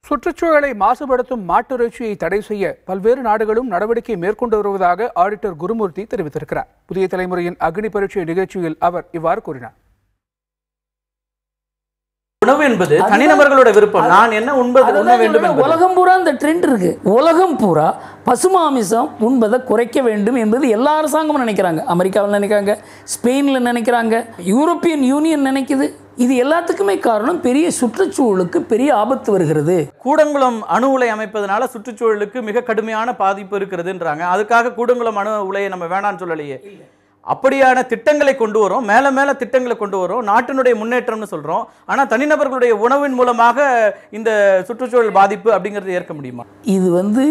சுற்றுச்சூழலை மாசுபடுத்தும் மாட்டிறைச்சியை தடை செய்ய பல்வேறு நாடுகளும் நடவடிக்கை மேற்கொண்டு வருவதாக ஆடிட்டர் குருமூர்த்தி தெரிவித்திருக்கிறார். புதிய தலைமுறையின் அக்னி பரீட்சை நிகழ்ச்சியில் அவர் இவ்வாறு கூறினார். உணவு என்பது தனிநபர்களோட விருப்பம். நான் என்ன உண்பது உண்ண வேண்டும் என்பது உலகம் பூரா அந்த ட்ரெண்ட் இருக்கு. உலகம் பூரா பசுமாமிசம் உண்பதை குறைக்க வேண்டும் என்பது எல்லா அரசாங்கமும் நினைக்கிறாங்க. அமெரிக்காவில் நினைக்கிறாங்க, ஸ்பெயினில் நினைக்கிறாங்க, யூரோப்பியன் யூனியன் நினைக்குது. இது எல்லாத்துக்குமே காரணம் பெரிய சுற்றுச்சூழலுக்கு பெரிய ஆபத்து வருகிறது. கூடங்குளம் அணு உலை அமைப்பதனால சுற்றுச்சூழலுக்கு மிக கடுமையான பாதிப்பு இருக்கிறதுன்றாங்க. அதுக்காக கூடங்குளம் அணு உலையை நம்ம வேணான்னு சொல்லலையே. அப்படியான திட்டங்களை கொண்டு வரோம், மேல மேல திட்டங்களை கொண்டு வரோம், நாட்டினுடைய முன்னேற்றம்னு சொல்றோம். ஆனா தனிநபர்களுடைய உணவின் மூலமாக இந்த சுற்றுச்சூழல் பாதிப்பு அப்படிங்கிறது ஏற்க முடியுமா? இது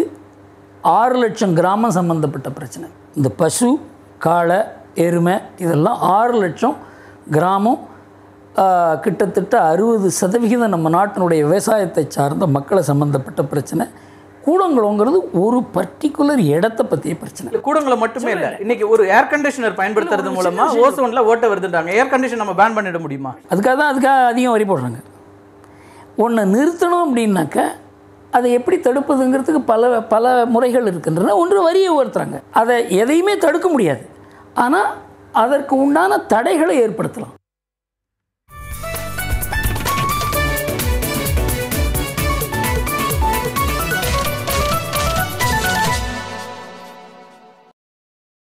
6 லட்சம் கிராமம் சம்பந்தப்பட்ட பிரச்சனை. இந்த பசு, காளை, எருமை இதெல்லாம் 6 லட்சம் கிராமம், கிட்டத்தட்ட 60% நம்ம நாட்டினுடைய விவசாயத்தை சார்ந்த மக்களை சம்பந்தப்பட்ட பிரச்சனை. கூடங்குளங்கிறது ஒரு பர்டிகுலர் இடத்தை பற்றிய பிரச்சனை. கூடங்குளம் மட்டுமே இல்லை, இன்னைக்கு ஒரு ஏர் கண்டிஷனர் பயன்படுத்துறது மூலமா ஓசோன்ல ஓட்ட வருதுன்றாங்க. ஏர் கண்டிஷன் நம்ம பேன் பண்ணிட முடியுமா? அதுக்காக அதிகம் வரி போடுறாங்க. ஒன்று நிறுத்தணும் அப்படின்னாக்க அதை எப்படி தடுப்பதுங்கிறதுக்கு பல முறைகள் இருக்கின்றன. ஒன்று வரியை உயர்த்துறாங்க. அதை எதையுமே தடுக்க முடியாது, ஆனால் அதற்கு உண்டான தடைகளை ஏற்படுத்தலாம்.